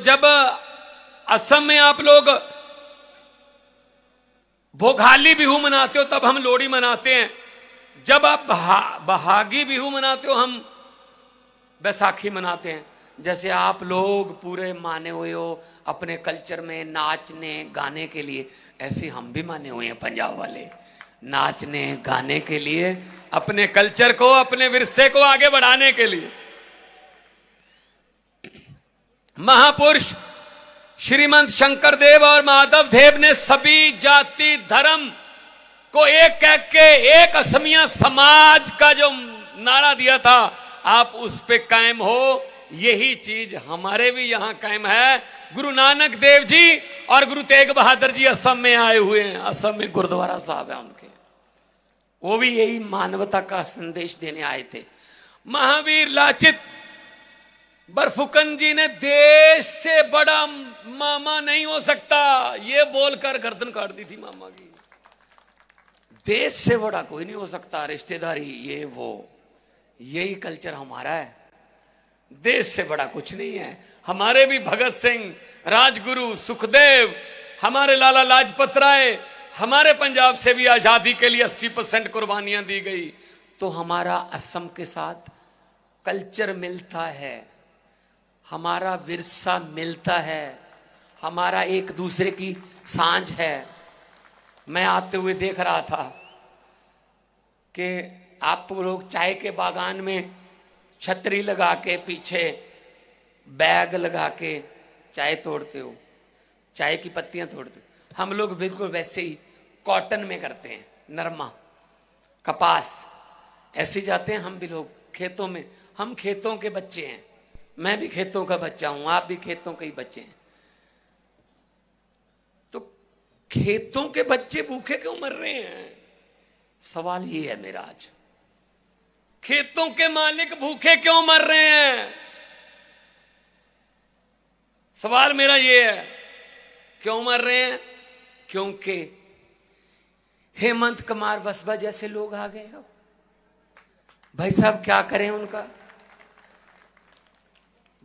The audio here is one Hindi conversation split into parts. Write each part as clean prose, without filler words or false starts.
जब असम में आप लोग भोगाली बिहू मनाते हो तब हम लोहड़ी मनाते हैं। जब आप बहागी बिहू मनाते हो हम बैसाखी मनाते हैं। जैसे आप लोग पूरे माने हुए हो अपने कल्चर में नाचने गाने के लिए, ऐसे हम भी माने हुए हैं पंजाब वाले नाचने गाने के लिए, अपने कल्चर को अपने विरसे को आगे बढ़ाने के लिए। महापुरुष श्रीमंत शंकर देव और माधव देव ने सभी जाति धर्म को एक कह के एक असमिया समाज का जो नारा दिया था, आप उस पे कायम हो। यही चीज हमारे भी यहां कायम है। गुरु नानक देव जी और गुरु तेग बहादुर जी असम में आए हुए हैं। असम में गुरुद्वारा साहब है उनके, वो भी यही मानवता का संदेश देने आए थे। महावीर लाचित बरफुकन जी ने देश से बड़ा मामा नहीं हो सकता ये बोलकर गर्दन काट दी थी मामा की। देश से बड़ा कोई नहीं हो सकता, रिश्तेदारी ये वो, यही कल्चर हमारा है। देश से बड़ा कुछ नहीं है। हमारे भी भगत सिंह, राजगुरु, सुखदेव, हमारे लाला लाजपत राय, हमारे पंजाब से भी आजादी के लिए 80% कुर्बानियां दी गई। तो हमारा असम के साथ कल्चर मिलता है, हमारा विरसा मिलता है, हमारा एक दूसरे की सांझ है। मैं आते हुए देख रहा था कि आप लोग चाय के बागान में छतरी लगा के पीछे बैग लगा के चाय तोड़ते हो, चाय की पत्तियां तोड़ते हो। हम लोग बिल्कुल वैसे ही कॉटन में करते हैं, नरमा कपास ऐसे जाते हैं। हम भी लोग खेतों में, हम खेतों के बच्चे हैं, मैं भी खेतों का बच्चा हूं, आप भी खेतों के ही बच्चे हैं। तो खेतों के बच्चे भूखे क्यों मर रहे हैं, सवाल ये है मेरा आज। खेतों के मालिक भूखे क्यों मर रहे हैं, सवाल मेरा ये है। क्यों मर रहे हैं? क्योंकि हेमंत कुमार बसपा जैसे लोग आ गए हो। भाई साहब क्या करें उनका?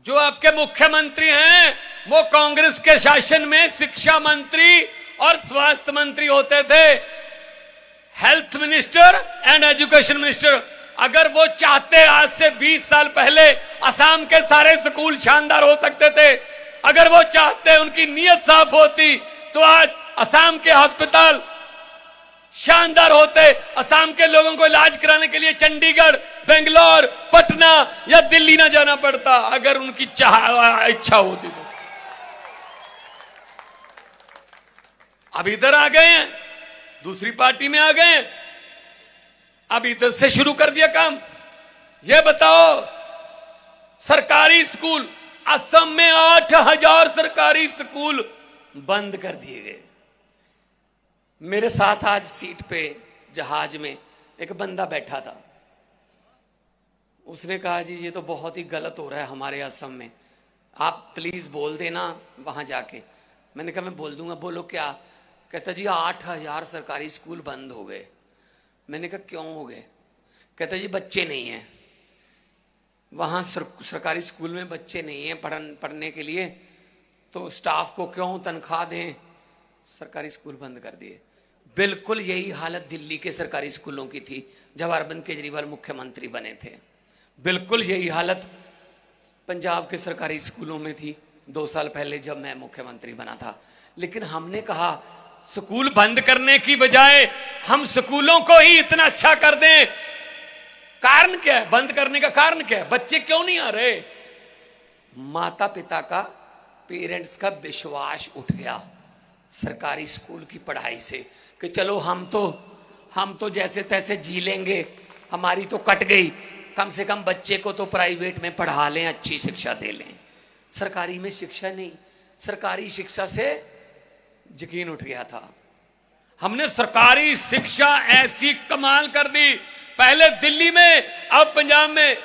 जो आपके मुख्यमंत्री हैं वो कांग्रेस के शासन में शिक्षा मंत्री और स्वास्थ्य मंत्री होते थे, health minister and education minister. अगर वो चाहते आज से 20 साल पहले असम के सारे स्कूल शानदार हो सकते थे। अगर वो चाहते, उनकी नीयत साफ होती तो आज असम के अस्पताल शानदार होते। असम के लोगों को इलाज कराने के लिए चंडीगढ़, बेंगलोर, पटना या दिल्ली ना जाना पड़ता, अगर उनकी इच्छा होती तो। अब इधर आ गए हैं, दूसरी पार्टी में आ गए हैं, अब इधर से शुरू कर दिया काम। ये बताओ, सरकारी स्कूल असम में 8000 सरकारी स्कूल बंद कर दिए गए। मेरे साथ आज सीट पे जहाज में एक बंदा बैठा था, उसने कहा जी ये तो बहुत ही गलत हो रहा है हमारे असम में, आप प्लीज बोल देना वहां जाके। मैंने कहा मैं बोल दूंगा। बोलो क्या? कहता जी 8000 सरकारी स्कूल बंद हो गए। मैंने कहा क्यों हो गए? कहता जी बच्चे नहीं हैं वहां, सरकारी स्कूल में बच्चे नहीं हैं पढ़ने के लिए, तो स्टाफ को क्यों तनख्वाह दें, सरकारी स्कूल बंद कर दिए। बिल्कुल यही हालत दिल्ली के सरकारी स्कूलों की थी जब अरविंद केजरीवाल मुख्यमंत्री बने थे। बिल्कुल यही हालत पंजाब के सरकारी स्कूलों में थी 2 साल पहले जब मैं मुख्यमंत्री बना था। लेकिन हमने कहा स्कूल बंद करने की बजाय हम स्कूलों को ही इतना अच्छा कर दें। कारण क्या है बंद करने का? कारण क्या है? बच्चे क्यों नहीं आ रहे? माता पिता का, पेरेंट्स का विश्वास उठ गया सरकारी स्कूल की पढ़ाई से कि चलो हम तो जैसे तैसे जी लेंगे, हमारी तो कट गई, कम से कम बच्चे को तो प्राइवेट में पढ़ा लें, अच्छी शिक्षा दे लें। सरकारी में शिक्षा नहीं, सरकारी शिक्षा से यकीन उठ गया था। हमने सरकारी शिक्षा ऐसी कमाल कर दी, पहले दिल्ली में अब पंजाब में।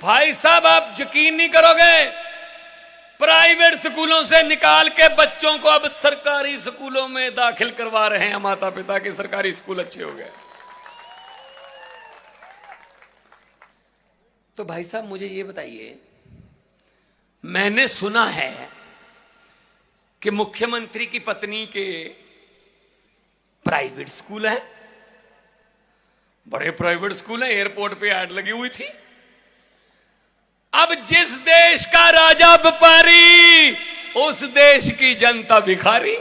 भाई साहब आप यकीन नहीं करोगे, प्राइवेट स्कूलों से निकाल के बच्चों को अब सरकारी स्कूलों में दाखिल करवा रहे हैं माता पिता के। सरकारी स्कूल अच्छे हो गए। तो भाई साहब मुझे ये बताइए, मैंने सुना है कि मुख्यमंत्री की पत्नी के प्राइवेट स्कूल है, बड़े प्राइवेट स्कूल है, एयरपोर्ट पे ऐड लगी हुई थी। अब जिस देश का राजा व्यापारी, उस देश की जनता भिखारी।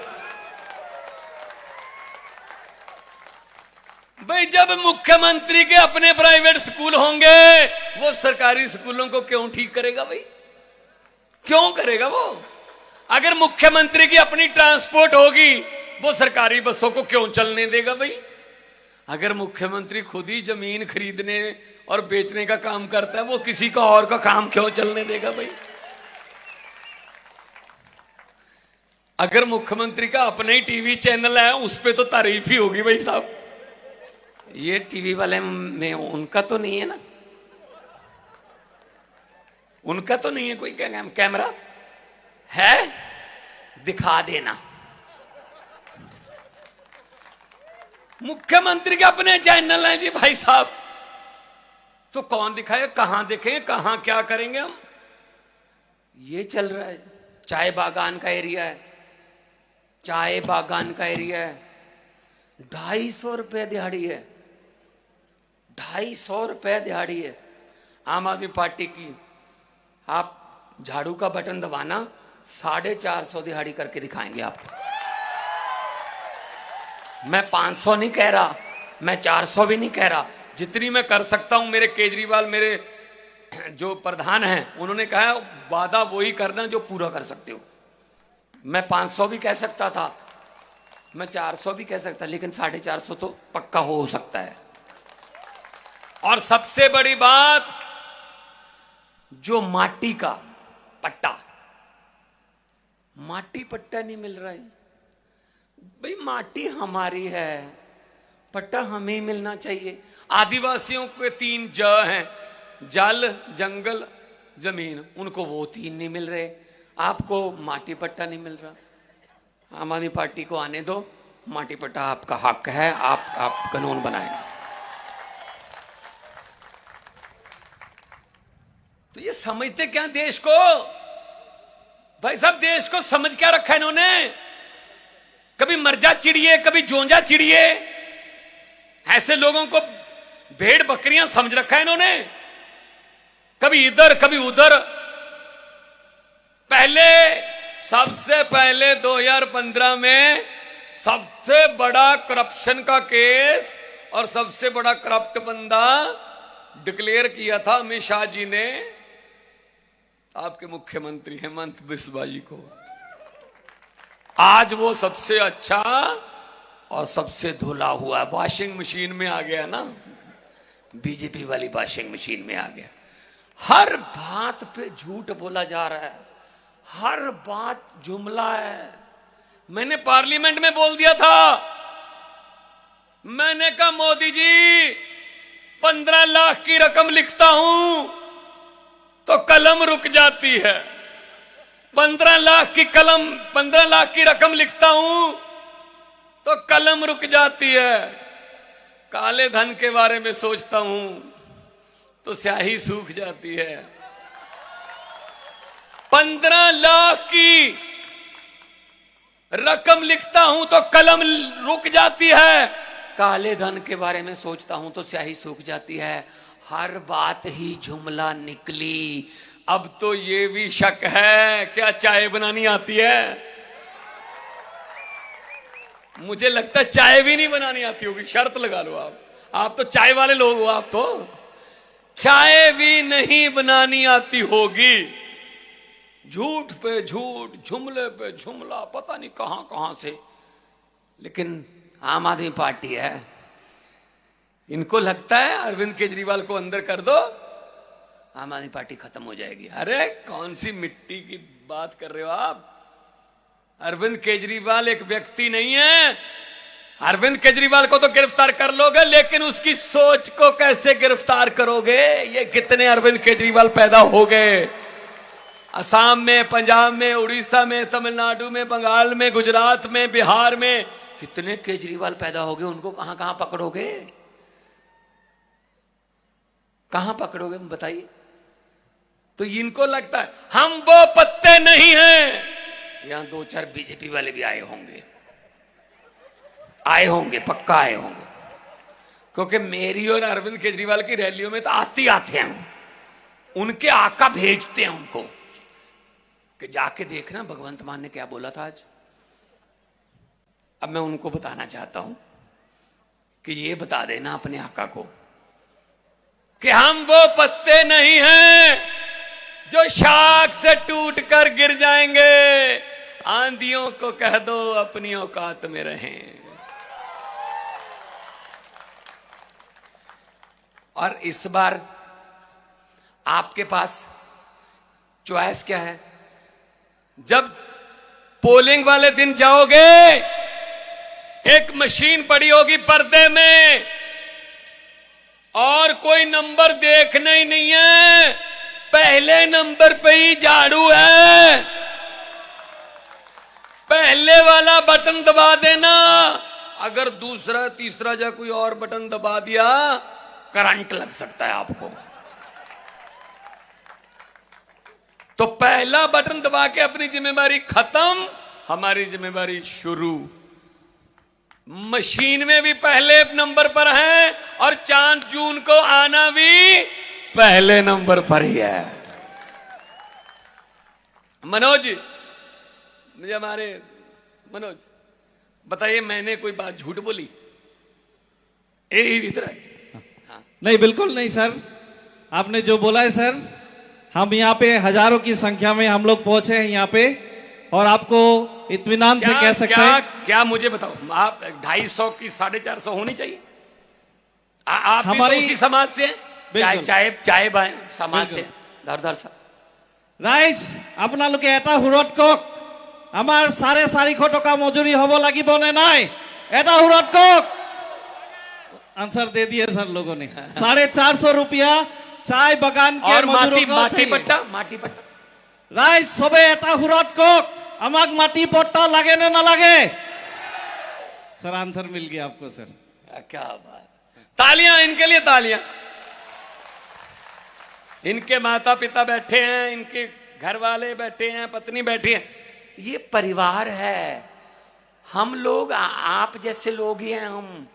भाई जब मुख्यमंत्री के अपने प्राइवेट स्कूल होंगे, वो सरकारी स्कूलों को क्यों ठीक करेगा भाई? क्यों करेगा वो? अगर मुख्यमंत्री की अपनी ट्रांसपोर्ट होगी, वो सरकारी बसों को क्यों चलने देगा भाई? अगर मुख्यमंत्री खुद ही जमीन खरीदने और बेचने का काम करता है, वो किसी का और का काम क्यों चलने देगा भाई? अगर मुख्यमंत्री का अपना ही टीवी चैनल है, उस पे तो तारीफ ही होगी भाई साहब। ये टीवी वाले में उनका तो नहीं है ना, उनका तो नहीं है कोई कैमरा है, दिखा देना। मुख्यमंत्री के अपने चैनल हैं जी भाई साहब, तो कौन दिखाए, कहां देखें, कहां क्या करेंगे हम? ये चल रहा है। चाय बागान का एरिया है, चाय बागान का एरिया है, 250 रुपए दिहाड़ी है, 250 रुपए दिहाड़ी है। आम आदमी पार्टी की आप झाड़ू का बटन दबाना, 450 दिहाड़ी करके दिखाएंगे आपको। मैं 500 नहीं कह रहा, मैं 400 भी नहीं कह रहा, जितनी मैं कर सकता हूं। मेरे केजरीवाल, मेरे जो प्रधान हैं, उन्होंने कहा वादा वही करना जो पूरा कर सकते हो। मैं 500 भी कह सकता था, मैं 400 भी कह सकता, लेकिन 450 तो पक्का हो सकता है। और सबसे बड़ी बात, जो माटी का पट्टा, माटी पट्टा नहीं मिल रहा है भाई। माटी हमारी है, पट्टा हमें ही मिलना चाहिए। आदिवासियों के 3 ज हैं, जल, जंगल, जमीन, उनको वो 3 नहीं मिल रहे, आपको माटी पट्टा नहीं मिल रहा। आम आदमी पार्टी को आने दो, माटी पट्टा आपका हक है, आप कानून बनाएंगे। तो ये समझते क्या देश को? भाई साहब देश को समझ क्या रखा है इन्होंने? कभी मरजा चिड़िए, कभी जोंजा चिड़िए, ऐसे लोगों को भेड़ बकरियां समझ रखा है इन्होंने। कभी इधर कभी उधर। सबसे पहले 2015 में सबसे बड़ा करप्शन का केस और सबसे बड़ा करप्ट बंदा डिक्लेयर किया था अमित शाह जी ने आपके मुख्यमंत्री हेमंत बिस्वा जी को। आज वो सबसे अच्छा और सबसे धुला हुआ वॉशिंग मशीन में आ गया ना, बीजेपी वाली वॉशिंग मशीन में आ गया। हर बात पे झूठ बोला जा रहा है, हर बात जुमला है। मैंने पार्लियामेंट में बोल दिया था, मैंने कहा मोदी जी 15 लाख की रकम लिखता हूं तो कलम रुक जाती है, 15 लाख की रकम लिखता हूं तो कलम रुक जाती है। काले धन के बारे में सोचता हूं तो स्याही सूख जाती है। 15 लाख की रकम लिखता हूं तो कलम रुक जाती है, काले धन के बारे में सोचता हूं तो स्याही सूख जाती है। हर बात ही जुमला निकली। अब तो ये भी शक है, क्या चाय बनानी आती है? मुझे लगता है चाय भी नहीं बनानी आती होगी, शर्त लगा लो आप तो चाय वाले लोग हो, आप तो चाय भी नहीं बनानी आती होगी। झूठ पे झूठ, जुमले पे जुमला, पता नहीं कहां कहां से। लेकिन आम आदमी पार्टी है, इनको लगता है अरविंद केजरीवाल को अंदर कर दो, आम आदमी पार्टी खत्म हो जाएगी। अरे कौन सी मिट्टी की बात कर रहे हो आप? अरविंद केजरीवाल एक व्यक्ति नहीं है। अरविंद केजरीवाल को तो गिरफ्तार कर लोगे, लेकिन उसकी सोच को कैसे गिरफ्तार करोगे? ये कितने अरविंद केजरीवाल पैदा हो गए असम में, पंजाब में, उड़ीसा में, तमिलनाडु में, बंगाल में, गुजरात में, बिहार में, कितने केजरीवाल पैदा हो गए। उनको कहां कहां पकड़ोगे? कहां पकड़ोगे बताइए? तो इनको लगता है हम वो पत्ते नहीं हैं यहां 2-4 बीजेपी वाले भी आए होंगे, पक्का आए होंगे, क्योंकि मेरी और अरविंद केजरीवाल की रैलियों में तो आते हैं, उनके आका भेजते हैं उनको कि जाके देखना भगवंत मान ने क्या बोला था आज। अब मैं उनको बताना चाहता हूं कि ये बता देना अपने आका को कि हम वो पत्ते नहीं हैं जो शाख से टूटकर गिर जाएंगे। आंधियों को कह दो अपनी औकात में रहें। और इस बार आपके पास चॉइस क्या है? जब पोलिंग वाले दिन जाओगे, एक मशीन पड़ी होगी पर्दे में और कोई नंबर देखना ही नहीं है, पहले नंबर पे ही झाड़ू है, पहले वाला बटन दबा देना। अगर दूसरा तीसरा या कोई और बटन दबा दिया, करंट लग सकता है आपको। तो पहला बटन दबा के अपनी जिम्मेदारी खत्म, हमारी जिम्मेदारी शुरू। मशीन में भी पहले नंबर पर है और चांद जून को आना भी पहले नंबर पर ही है। मनोज, मुझे हमारे मनोज बताइए, मैंने कोई बात झूठ बोली? इधर हाँ। नहीं, बिल्कुल नहीं सर, आपने जो बोला है सर, हम यहाँ पे हजारों की संख्या में हम लोग पहुंचे हैं यहाँ पे, और आपको इत्मीनान से कह सकते हैं। क्या मुझे बताओ, आप 250 की 450 होनी चाहिए? आप हमारी भी तो उसी समाज से चाय समाज से धर सा राइज अपना लोग এটা হুৰতকক আমাৰ सारी टका मजूरी हब লাগিব নে নাই? এটা হুৰতকক आंसर दे दिए सर लोगों ने। 450 रुपया चाय बगान के और मजदूरों को माटी पट्टा राइज सबे এটা হুৰতকক আমাক माटी पट्टा लगे ने ना लगे? सर आंसर मिल गया आपको सर। क्या बात, तालियां इनके लिए, तालियां। इनके माता पिता बैठे हैं, इनके घर वाले बैठे हैं, पत्नी बैठी है, ये परिवार है। हम लोग आप जैसे लोग ही हैं हम,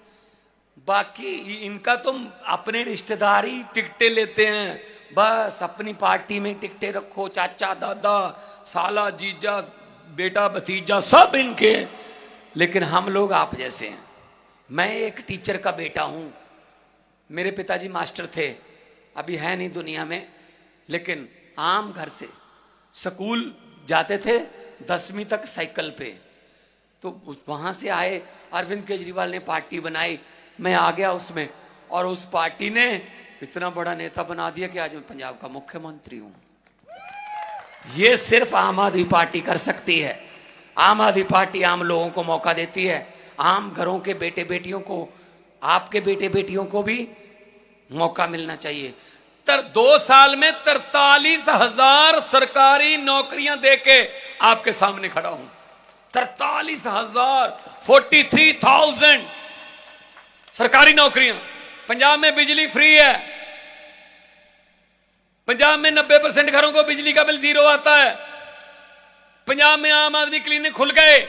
बाकी इनका तो अपने रिश्तेदार ही टिकटें लेते हैं, बस अपनी पार्टी में टिकटें रखो, चाचा दादा साला जीजा बेटा भतीजा सब इनके। लेकिन हम लोग आप जैसे हैं। मैं एक टीचर का बेटा हूं, मेरे पिताजी मास्टर थे, अभी है नहीं दुनिया में, लेकिन आम घर से स्कूल जाते थे 10वीं तक साइकिल पे। तो वहां से आए, अरविंद केजरीवाल ने पार्टी बनाई, मैं आ गया उसमें, और उस पार्टी ने इतना बड़ा नेता बना दिया कि आज मैं पंजाब का मुख्यमंत्री हूं। ये सिर्फ आम आदमी पार्टी कर सकती है। आम आदमी पार्टी आम लोगों को मौका देती है, आम घरों के बेटे बेटियों को, आपके बेटे बेटियों को भी मौका मिलना चाहिए। 2 साल में 43,000 सरकारी नौकरियां देके आपके सामने खड़ा हूं। 43,000, 43,000 सरकारी नौकरियां। पंजाब में बिजली फ्री है, पंजाब में 90% घरों को बिजली का बिल 0 आता है। पंजाब में आम आदमी क्लिनिक खुल गए,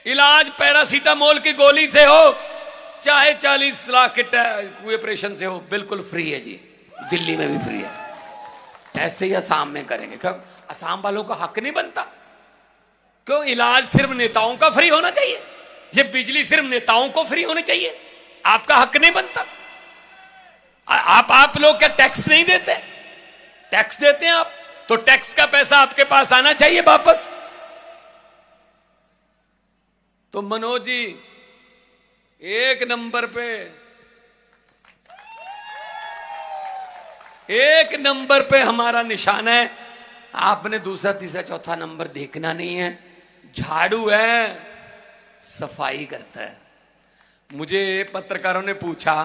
इलाज पैरासीटामोल की गोली से हो चाहे 40 लाख के ऑपरेशन से हो, बिल्कुल फ्री है जी। दिल्ली में भी फ्री है। ऐसे ही असम में करेंगे। क्यों असम वालों का हक नहीं बनता? क्यों इलाज सिर्फ नेताओं का फ्री होना चाहिए? ये बिजली सिर्फ नेताओं को फ्री होनी चाहिए? आपका हक नहीं बनता? आप लोग क्या टैक्स नहीं देते? टैक्स देते हैं आप, तो टैक्स का पैसा आपके पास आना चाहिए वापस। तो मनोज जी एक नंबर पे हमारा निशान है। आपने दूसरा तीसरा चौथा नंबर देखना नहीं है। झाड़ू है, सफाई करता है। मुझे पत्रकारों ने पूछा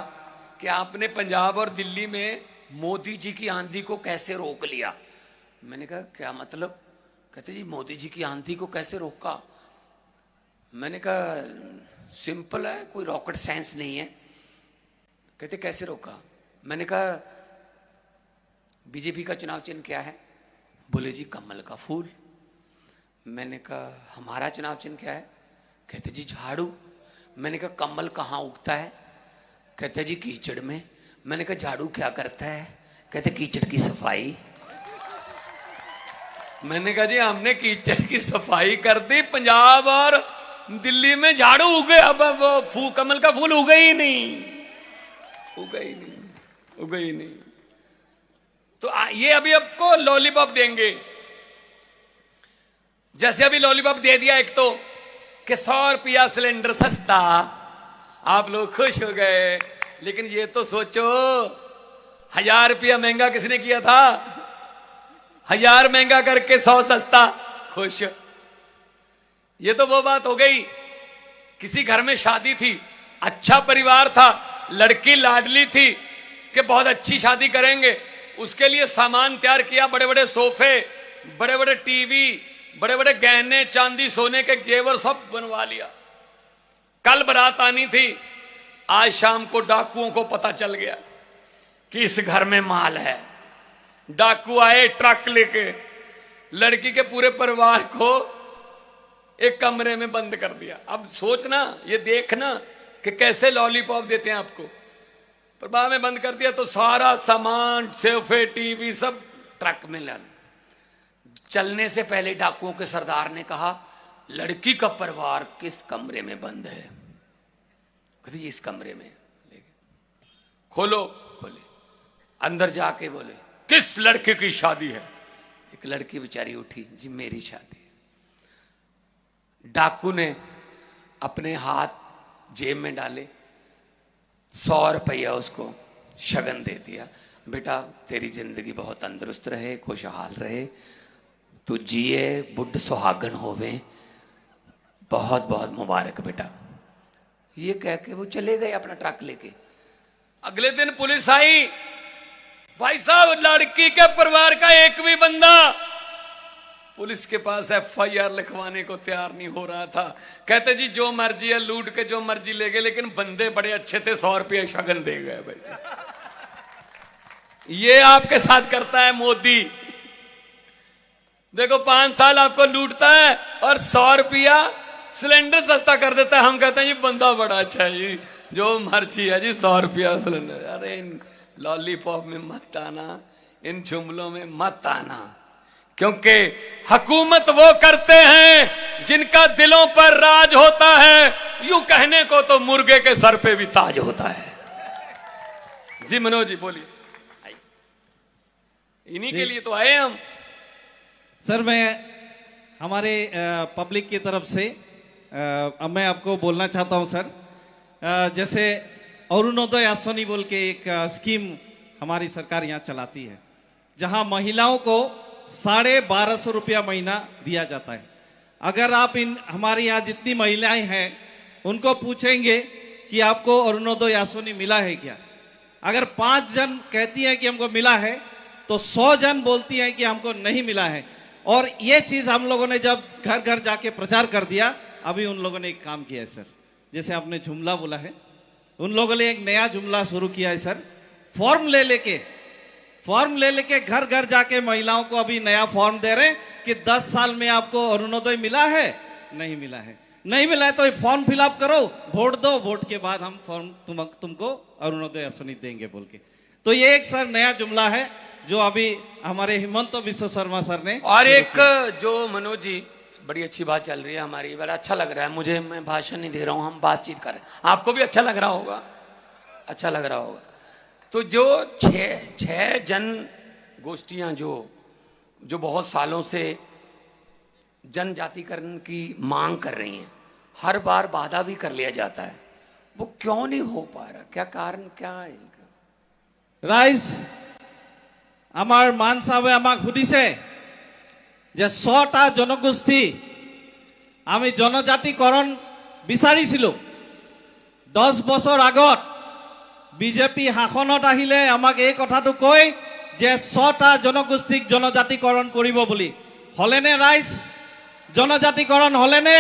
कि आपने पंजाब और दिल्ली में मोदी जी की आंधी को कैसे रोक लिया? मैंने कहा क्या मतलब? कहते जी मोदी जी की आंधी को कैसे रोका? मैंने कहा सिंपल है, कोई रॉकेट साइंस नहीं है। कहते कैसे रोका? मैंने कहा बीजेपी का चुनाव चिन्ह क्या है? बोले जी कमल का फूल। मैंने कहा हमारा चुनाव चिन्ह क्या है? कहते जी झाड़ू। मैंने कहा कमल कहाँ उगता है? कहते जी कीचड़ में। मैंने कहा झाड़ू क्या करता है? कहते कीचड़ की सफाई। मैंने कहा जी हमने कीचड़ की सफाई कर दी, पंजाब और दिल्ली में झाड़ू उगे, अब कमल का फूल उगे ही नहीं, उगे ही नहीं, उगे ही नहीं। तो ये अभी आपको लॉलीपॉप देंगे, जैसे अभी लॉलीपॉप दे दिया एक तो कि 100 रुपया सिलेंडर सस्ता, आप लोग खुश हो गए। लेकिन ये तो सोचो 1000 रुपया महंगा किसने किया था? 1000 महंगा करके 100 सस्ता, खुश। ये तो वो बात हो गई, किसी घर में शादी थी, अच्छा परिवार था, लड़की लाडली थी कि बहुत अच्छी शादी करेंगे, उसके लिए सामान तैयार किया, बड़े बड़े सोफे, बड़े बड़े टीवी, बड़े बड़े गहने, चांदी सोने के जेवर सब बनवा लिया। कल बारात आनी थी, आज शाम को डाकुओं को पता चल गया कि इस घर में माल है। डाकू आए ट्रक लेके, लड़की के पूरे परिवार को एक कमरे में बंद कर दिया। अब सोचना, ये देखना कि कैसे लॉलीपॉप देते हैं आपको। प्रभा में बंद कर दिया तो सारा सामान, सोफे, टीवी सब ट्रक में लाना। चलने से पहले डाकुओं के सरदार ने कहा लड़की का परिवार किस कमरे में बंद है? कहते जी इस कमरे में। खोलो, खोले, अंदर जाके बोले किस लड़के की शादी है? एक लड़की बेचारी उठी, जी मेरी शादी है। डाकू ने अपने हाथ जेब में डाले, 100 रुपया उसको शगन दे दिया। बेटा तेरी जिंदगी बहुत तंदुरुस्त रहे, खुशहाल रहे, तू जिए, बुढ़ सुहागन होवे, बहुत बहुत मुबारक बेटा। ये कह के वो चले गए अपना ट्रक लेके। अगले दिन पुलिस आई, भाई साहब लड़की के परिवार का एक भी बंदा पुलिस के पास FIR लिखवाने को तैयार नहीं हो रहा था। कहते जी जो मर्जी है लूट के जो मर्जी ले गए, लेकिन बंदे बड़े अच्छे थे, 100 रुपये शगन दे गए। भाई ये आपके साथ करता है मोदी। देखो 5 साल आपको लूटता है और 100 रुपया सिलेंडर सस्ता कर देता है। हम कहते हैं जी बंदा बड़ा अच्छा है जी, जो मर्जी है जी 100 रुपया सिलेंडर। अरे इन लॉलीपॉप में मत आना, इन जुमलों में मत आना, क्योंकि हुकूमत वो करते हैं जिनका दिलों पर राज होता है। यूं कहने को तो मुर्गे के सर पे भी ताज होता है। जी मनोज जी बोलिए। इन्हीं के लिए तो आए हम। सर मैं हमारे पब्लिक की तरफ से अब मैं आपको बोलना चाहता हूं सर, जैसे अरुणोदय आश्वानी बोल के एक स्कीम हमारी सरकार यहाँ चलाती है, जहां महिलाओं को 1250 रुपया महीना दिया जाता है। अगर आप इन हमारे यहाँ जितनी महिलाएं हैं उनको पूछेंगे कि आपको अरुणोदय आश्वानी मिला है क्या, अगर 5 जन कहती हैं कि हमको मिला है तो 100 जन बोलती हैं कि हमको नहीं मिला है। और ये चीज हम लोगों ने जब घर घर जाके प्रचार कर दिया, अभी उन लोगों ने एक काम किया है सर, जैसे आपने जुमला बोला है, उन लोगों ने एक नया जुमला शुरू किया है सर। फॉर्म ले लेके घर घर जाके महिलाओं को अभी नया फॉर्म दे रहे हैं कि 10 साल में आपको अरुणोदय मिला है, नहीं मिला है, नहीं मिला है तो फॉर्म फिलअप करो, वोट दो, वोट के बाद हम फॉर्म तुमको अरुणोदय आश्वानी देंगे बोल के। तो ये एक सर नया जुमला है जो अभी हमारे हिमंत विश्व शर्मा सर ने। और एक जो मनोज जी बड़ी अच्छी बात चल रही है हमारी, बड़ा अच्छा लग रहा है मुझे, मैं भाषण नहीं दे रहा हूं, हम बातचीत कर रहे हैं, आपको भी अच्छा लग रहा होगा, अच्छा लग रहा होगा। तो जो छह जन गोष्ठियां जो बहुत सालों से जनजातिकरण की मांग कर रही हैं, हर बार बाधा भी कर लिया जाता है, वो क्यों नहीं हो पा रहा? क्या कारण क्या है इनका? राइज আমার মান সাহেবে আমাক সুধিছে যে 100টা জনগোষ্ঠী আমি জনজাতিকরণ বিচাৰিছিলো 10 বছৰ আগত। বিজেপি শাসনত আহিলে আমাক এই কথাটো কয় যে 100টা জনগোষ্ঠীক জনজাতিকৰণ কৰিব বুলি। হলেনে ৰাইজ? জনজাতিকৰণ হলেনে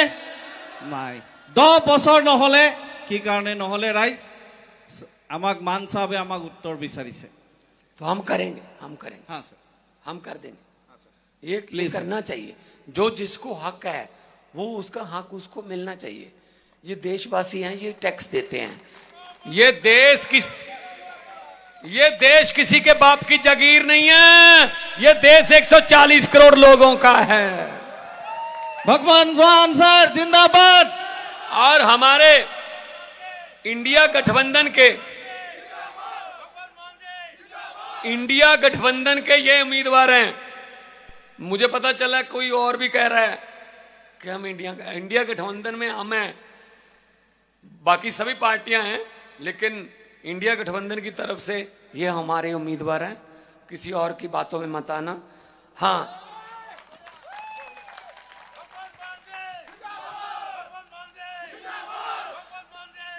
নাই? 10 বছৰ নহলে কি কাৰণে নহলে ৰাইজ? আমাক মান সাহেবে আমাক উত্তৰ বিচাৰিছে। तो हम करेंगे, हम करेंगे, हाँ सर, हम कर देंगे। ये करना चाहिए। जो जिसको हक है वो उसका हक उसको मिलना चाहिए। ये देशवासी हैं, ये टैक्स देते हैं। ये देश किसी के बाप की जागीर नहीं है। ये देश 140 करोड़ लोगों का है। भगवान मान सर जिंदाबाद। और हमारे इंडिया गठबंधन के ये उम्मीदवार हैं। मुझे पता चला कोई और भी कह रहा है कि हम इंडिया गठबंधन में हम हैं, बाकी सभी पार्टियां हैं, लेकिन इंडिया गठबंधन की तरफ से ये हमारे उम्मीदवार हैं। किसी और की बातों में मत आना। हाँ,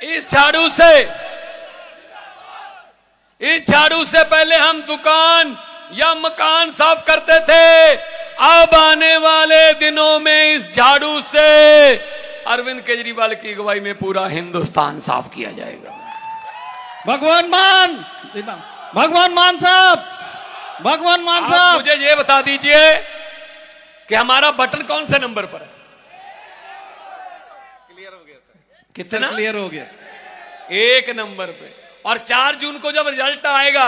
इस झाड़ू से पहले हम दुकान या मकान साफ करते थे। अब आने वाले दिनों में इस झाड़ू से अरविंद केजरीवाल की अगुवाई में पूरा हिंदुस्तान साफ किया जाएगा। भगवान मान साहब, मुझे ये बता दीजिए कि हमारा बटन कौन से नंबर पर है? क्लियर हो गया सर। कितना क्लियर हो गया? 1 नंबर पे। और 4 जून को जब रिजल्ट आएगा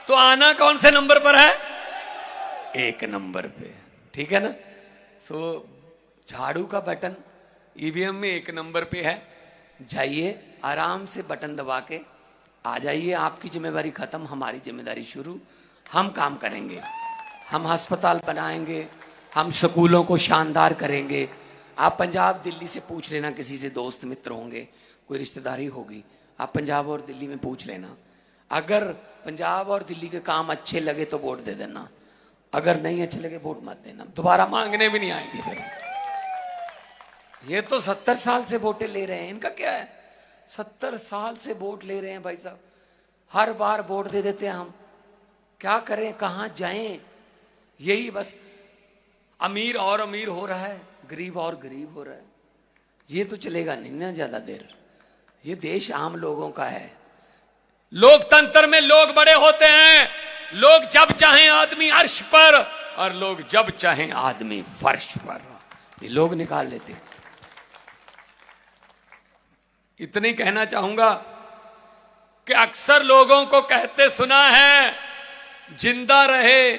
तो आना कौन से नंबर पर है? 1 नंबर पे। ठीक है ना? तो झाड़ू का बटन ईवीएम में 1 नंबर पे है। जाइए आराम से बटन दबा के आ जाइए। आपकी जिम्मेदारी खत्म, हमारी जिम्मेदारी शुरू। हम काम करेंगे, हम अस्पताल बनाएंगे, हम स्कूलों को शानदार करेंगे। आप पंजाब दिल्ली से पूछ लेना, किसी से दोस्त मित्र होंगे, कोई रिश्तेदारी होगी, आप पंजाब और दिल्ली में पूछ लेना। अगर पंजाब और दिल्ली के काम अच्छे लगे तो वोट दे देना, अगर नहीं अच्छे लगे वोट मत देना। दोबारा मांगने भी नहीं आएंगे फिर। ये तो 70 साल से वोटें ले रहे हैं, इनका क्या है? 70 साल से वोट ले रहे हैं भाई साहब। हर बार वोट दे देते हैं हम। क्या करें, कहां जाएं? यही बस, अमीर और अमीर हो रहा है, गरीब और गरीब हो रहा है। ये तो चलेगा नहीं ना ज्यादा देर। ये देश आम लोगों का है। लोकतंत्र में लोग बड़े होते हैं। लोग जब चाहें आदमी अर्श पर, और लोग जब चाहें आदमी फर्श पर। ये लोग निकाल लेते हैं। इतने ही कहना चाहूंगा कि अक्सर लोगों को कहते सुना है, जिंदा रहे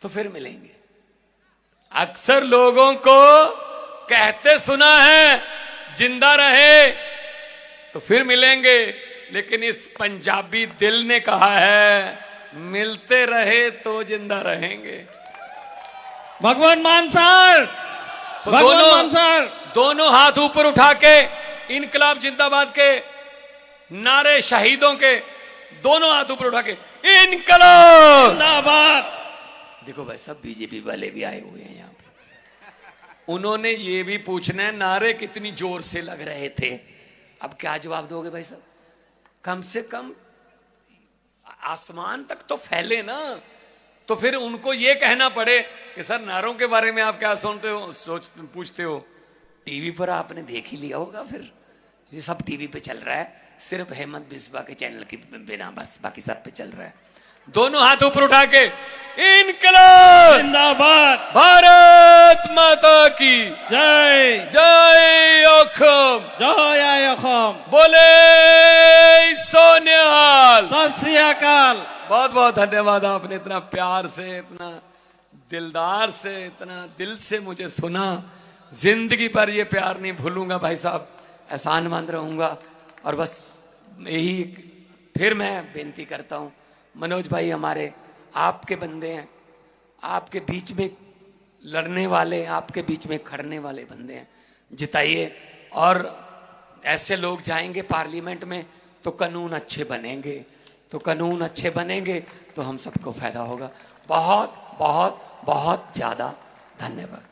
तो फिर मिलेंगे। अक्सर लोगों को कहते सुना है, जिंदा रहे तो फिर मिलेंगे। लेकिन इस पंजाबी दिल ने कहा है, मिलते रहे तो जिंदा रहेंगे। भगवान मान सर, तो भगवान मान सर, दोनों हाथ ऊपर उठा के इनकलाब जिंदाबाद के नारे, शहीदों के दोनों हाथ ऊपर उठा के इनकलाब जिंदाबाद। देखो भाई, सब बीजेपी वाले भी आए हुए हैं यहाँ पे। उन्होंने ये भी पूछना है, नारे कितनी जोर से लग रहे थे। अब क्या जवाब दोगे भाई साहब? कम से कम आसमान तक तो फैले ना। तो फिर उनको ये कहना पड़े कि सर नारों के बारे में आप क्या सुनते हो, पूछते हो? टीवी पर आपने देख ही लिया होगा। फिर ये सब टीवी पे चल रहा है, सिर्फ हेमंत बिस्वा के चैनल के बिना, बस बाकी सब पे चल रहा है। दोनों हाथ ऊपर उठा के इनकलाब जिंदाबाद, भारत माता की जय जय अखम, जय अखम, बोले सोनिहाल, सत श्री अकाल। बहुत बहुत धन्यवाद। आपने इतना प्यार से, इतना दिलदार से, इतना दिल से मुझे सुना। जिंदगी पर ये प्यार नहीं भूलूंगा भाई साहब, एहसानमंद रहूंगा। और बस यही फिर मैं बेनती करता हूं, मनोज भाई हमारे आपके बंदे हैं, आपके बीच में लड़ने वाले, आपके बीच में खड़ने वाले बंदे हैं। जिताइए। और ऐसे लोग जाएंगे पार्लियामेंट में तो कानून अच्छे बनेंगे, तो कानून अच्छे बनेंगे तो हम सबको फायदा होगा। बहुत बहुत बहुत ज्यादा धन्यवाद।